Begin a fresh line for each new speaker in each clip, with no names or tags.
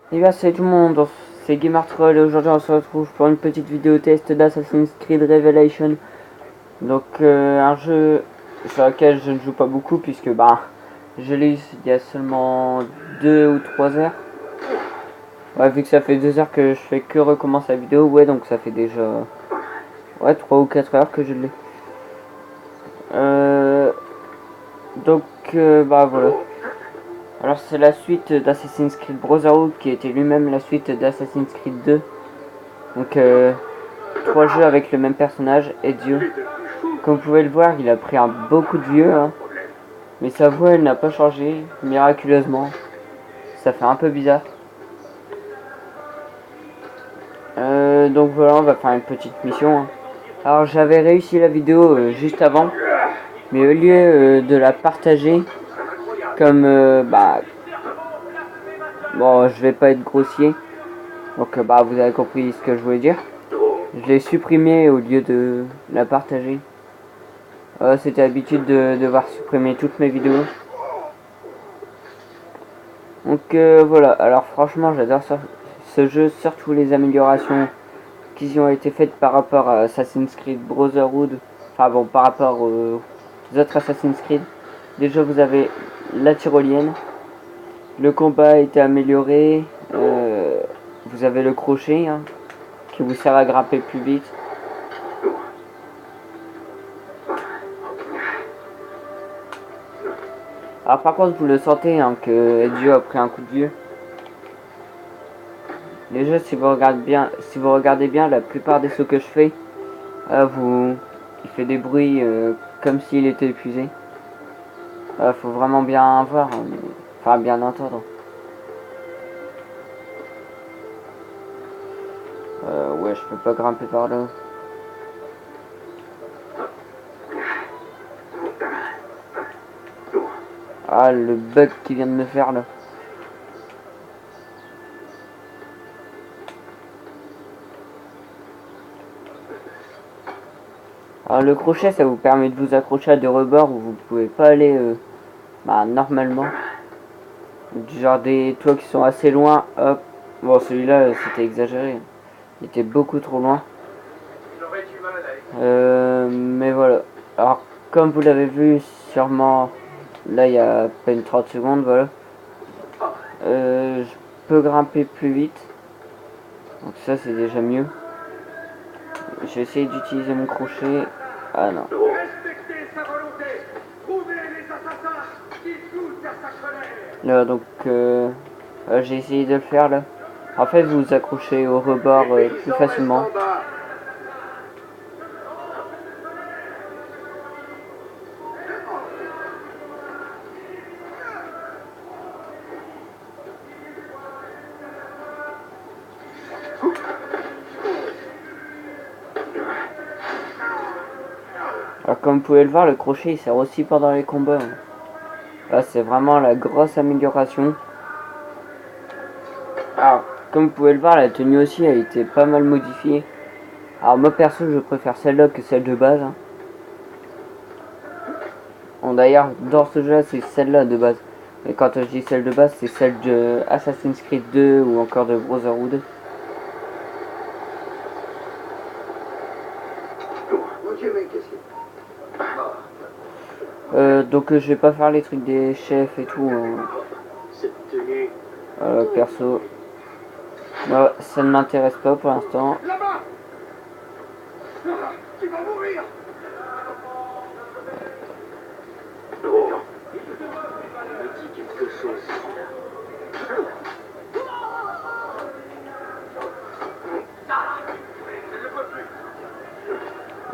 Et bien salut tout le monde, c'est GamerTroll et aujourd'hui on se retrouve pour une petite vidéo test d'Assassin's Creed Revelation. Donc un jeu sur lequel je ne joue pas beaucoup puisque je l'ai eu il y a seulement 2 ou 3 heures. Ouais, vu que ça fait 2 heures que je fais que recommencer la vidéo, ouais, donc ça fait déjà 3 ou 4 heures que je l'ai. Voilà. Alors c'est la suite d'Assassin's Creed Brotherhood qui était lui-même la suite d'Assassin's Creed 2. Donc 3 jeux avec le même personnage, Ezio. Comme vous pouvez le voir, il a pris un beau coup de vieux, hein. Mais sa voix elle n'a pas changé, miraculeusement. Ça fait un peu bizarre. Donc voilà, on va faire une petite mission, hein. Alors j'avais réussi la vidéo juste avant, mais au lieu de la partager, comme bon, je vais pas être grossier, donc vous avez compris ce que je voulais dire. Je l'ai supprimé au lieu de la partager. C'était l'habitude de devoir supprimer toutes mes vidéos. Donc voilà, alors franchement j'adore ce jeu, surtout les améliorations qui y ont été faites par rapport à Assassin's Creed Brotherhood. Enfin bon, par rapport aux autres Assassin's Creed. Déjà vous avez la tyrolienne, le combat a été amélioré, vous avez le crochet, hein, qui vous sert à grimper plus vite. Alors par contre vous le sentez, hein, que Ezio a pris un coup de vieux. Déjà si vous regardez bien la plupart des sauts que je fais, il fait des bruits comme s'il était épuisé. Faut vraiment bien voir, hein, enfin bien entendre. Ouais, je peux pas grimper par là. Ah, le bug qu'il vient de me faire là. Alors le crochet, ça vous permet de vous accrocher à des rebords où vous pouvez pas aller normalement. Du genre des toits qui sont assez loin, hop. Bon, celui-là, c'était exagéré. Il était beaucoup trop loin. Mais voilà. Alors, comme vous l'avez vu sûrement, là, il y a à peine 30 secondes, voilà. Je peux grimper plus vite. Donc ça, c'est déjà mieux. Je vais essayer d'utiliser mon crochet. Ah non. Là, donc, j'ai essayé de le faire, là. En fait, vous vous accrochez au rebord plus facilement. Alors comme vous pouvez le voir, le crochet il sert aussi pendant les combats. Là c'est vraiment la grosse amélioration. Alors comme vous pouvez le voir, la tenue aussi a été pas mal modifiée. Alors moi perso je préfère celle-là que celle de base, hein. Bon d'ailleurs dans ce jeu là c'est celle-là de base. Et quand je dis celle de base c'est celle de Assassin's Creed 2 ou encore de Brotherhood. Donc je vais pas faire les trucs des chefs et tout, hein. Perso, non, ça ne m'intéresse pas pour l'instant.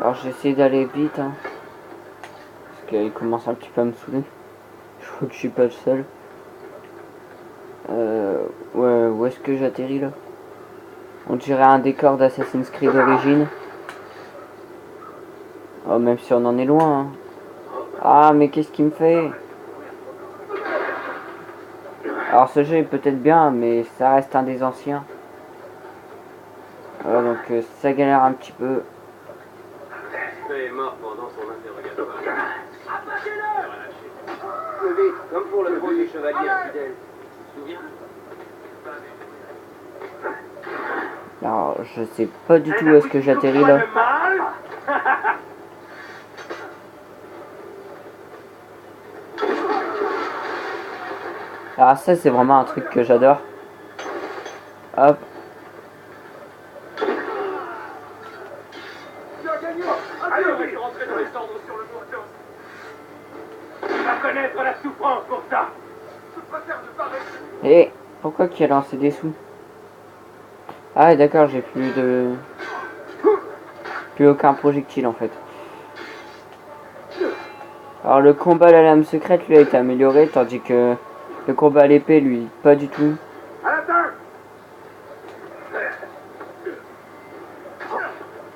Alors j'ai essayé d'aller vite, hein, parce qu'il commence un petit peu à me saouler. Je crois que je suis pas le seul. Ouais, où est-ce que j'atterris là? On dirait un décor d'Assassin's Creed Origins. Oh, même si on en est loin, hein. Ah, mais qu'est-ce qu'il me fait? Alors ce jeu est peut-être bien, mais ça reste un des anciens. Donc ça galère un petit peu.
Est mort pendant son interrogatoire. Attaquez-le! Comme pour le premier chevalier infidèle. Tu te souviens?
Alors, je sais pas du tout où est-ce que j'atterris là. Alors ça, c'est vraiment un truc que j'adore. Hop.
Allez, on va rentrer dans les ordres sur le moteur. Tu vas connaître la souffrance pour ça. Je préfère ne pas rester.
Et pourquoi qu'il a lancé des sous? Ah d'accord, j'ai plus aucun projectile en fait. Alors le combat à la lame secrète lui a été amélioré, tandis que le combat à l'épée lui pas du tout.
À la tête.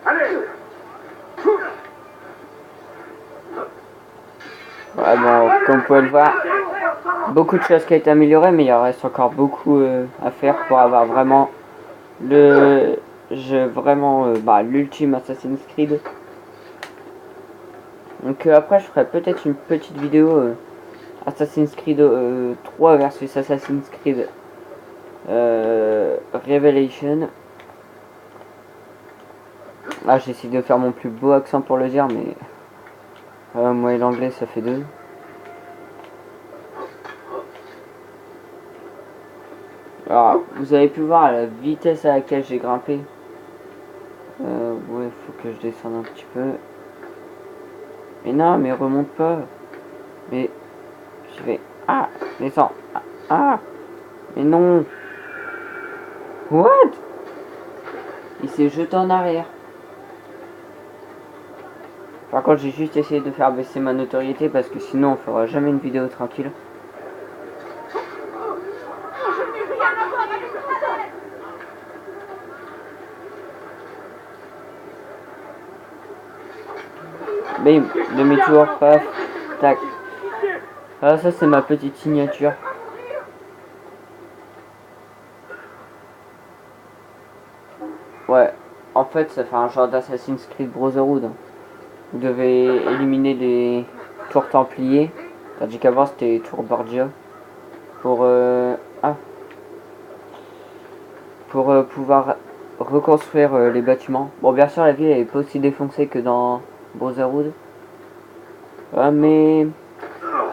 Allez.
Ouais, bon, comme vous pouvez le voir, beaucoup de choses qui ont été améliorées, mais il en reste encore beaucoup à faire pour avoir vraiment le jeu, vraiment l'ultime Assassin's Creed. Donc après je ferai peut-être une petite vidéo Assassin's Creed 3 versus Assassin's Creed Revelation. Là j'essaie de faire mon plus beau accent pour le dire, mais moi et l'anglais ça fait deux. Alors vous avez pu voir à la vitesse à laquelle j'ai grimpé. Ouais, faut que je descende un petit peu. Mais non, mais remonte pas. Mais je vais... Ah, descends. Ah, mais non. What? Il s'est jeté en arrière. Par contre, j'ai juste essayé de faire baisser ma notoriété parce que sinon on fera jamais une vidéo tranquille. Bim, demi-tour, paf, tac. Ah, ça c'est ma petite signature. Ouais, en fait ça fait un genre d'Assassin's Creed Brotherhood. Vous devez éliminer des tours templiers, tandis qu'avant c'était les tours Borgia. Pour pouvoir reconstruire les bâtiments. Bon, bien sûr la ville elle est pas aussi défoncée que dans Brotherhood. Mais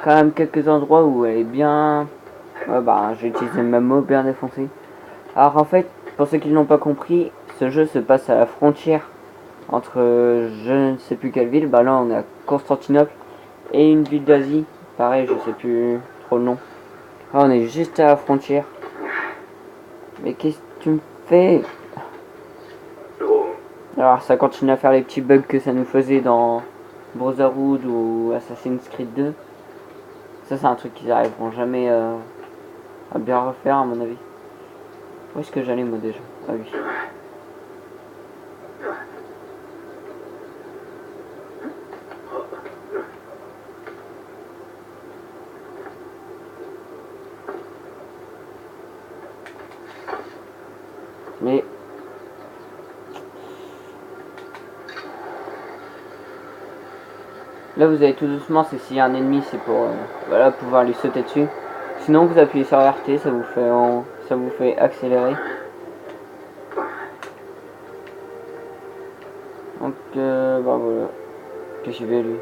quand même quelques endroits où elle est bien... j'ai utilisé le même mot, bien défoncée. Alors en fait, pour ceux qui n'ont pas compris, ce jeu se passe à la frontière entre je ne sais plus quelle ville. Bah là on est à Constantinople et une ville d'Asie. Pareil, je sais plus trop le nom. Ah, on est juste à la frontière. Mais qu'est-ce que tu me fais? Alors ça continue à faire les petits bugs que ça nous faisait dans Brotherhood ou Assassin's Creed 2. Ça c'est un truc qu'ils arriveront jamais à bien refaire à mon avis. Où est-ce que j'allais moi déjà? Ah oui. Mais là vous allez tout doucement, c'est s'il y a un ennemi, c'est pour pouvoir lui sauter dessus. Sinon vous appuyez sur RT, ça vous fait accélérer. Donc voilà. Qu'est-ce qu'il fait lui?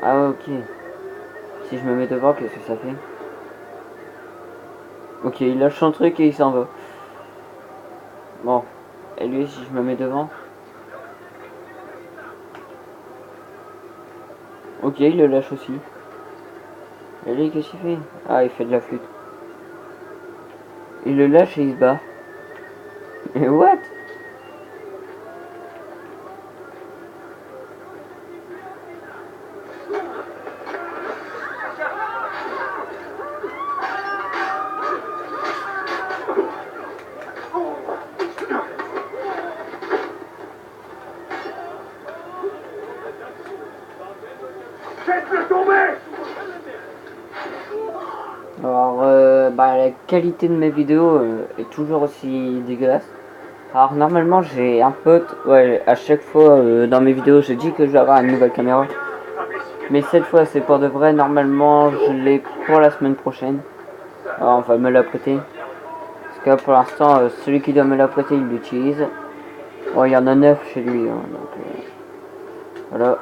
Ah ok. Si je me mets devant, qu'est-ce que ça fait? Ok, il lâche son truc et il s'en va. Bon. Et lui, si je me mets devant? Ok, il le lâche aussi. Et lui, qu'est-ce qu'il fait? Ah, il fait de la flûte. Il le lâche et il se bat. Mais what?
Jette le tomber!
Alors, la qualité de mes vidéos est toujours aussi dégueulasse. Alors, normalement, j'ai un pote, ouais, à chaque fois dans mes vidéos, je dis que je vais avoir une nouvelle caméra. Mais cette fois, c'est pour de vrai. Normalement, je l'ai pour la semaine prochaine. Alors, on va me la prêter. Parce que pour l'instant, celui qui doit me la prêter, il l'utilise. Bon, il y en a 9 chez lui, hein, donc voilà.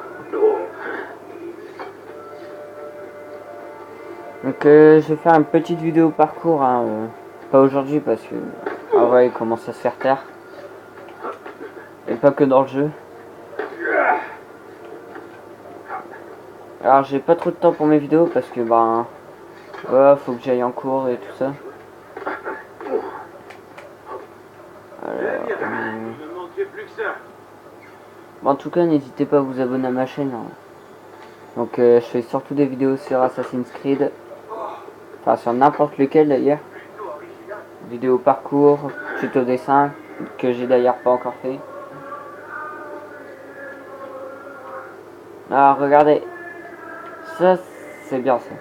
Donc je vais faire une petite vidéo parcours, hein, pas aujourd'hui parce que ah ouais, il commence à se faire tard. Et pas que dans le jeu. Alors j'ai pas trop de temps pour mes vidéos parce que ben ouais, faut que j'aille en cours et tout ça. Alors, bon, en tout cas n'hésitez pas à vous abonner à ma chaîne, hein. Donc je fais surtout des vidéos sur Assassin's Creed. Enfin sur n'importe lequel d'ailleurs. Vidéo parcours, tuto dessin, que j'ai d'ailleurs pas encore fait. Alors regardez, ça c'est bien ça.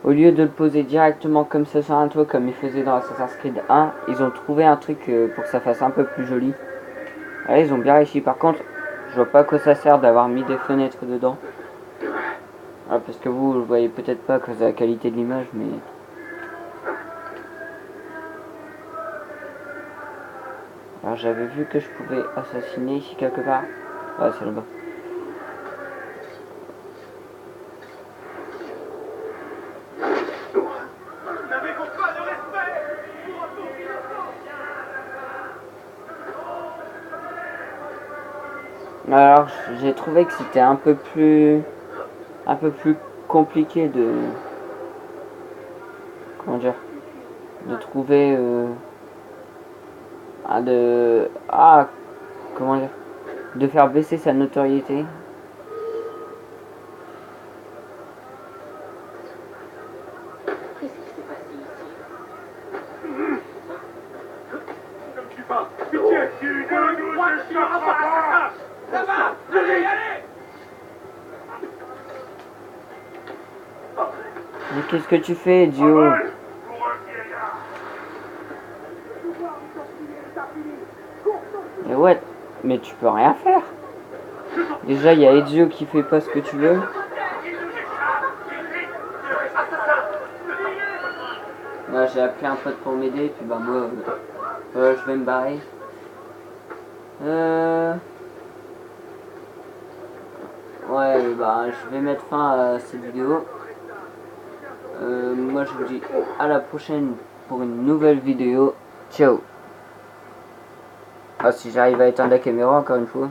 Au lieu de le poser directement comme ça sur un toit comme ils faisaient dans Assassin's Creed 1, ils ont trouvé un truc pour que ça fasse un peu plus joli. Là ils ont bien réussi. Par contre, je vois pas à quoi ça sert d'avoir mis des fenêtres dedans. Ah, parce que vous voyez peut-être pas à cause de la qualité de l'image, mais... Alors j'avais vu que je pouvais assassiner ici quelque part. Ah, c'est là-bas. Alors j'ai trouvé que c'était un peu plus compliqué de comment dire, de trouver comment dire, de faire baisser sa notoriété. Mais qu'est-ce que tu fais, Dio? Mais ouais, mais tu peux rien faire. Déjà, il y a Ezio qui fait pas ce que tu veux. Là, j'ai appelé un pote pour m'aider, puis bah moi, je vais me barrer. Ouais, bah je vais mettre fin à cette vidéo. Moi, je vous dis à la prochaine pour une nouvelle vidéo. Ciao. Ah, si j'arrive à éteindre la caméra encore une fois.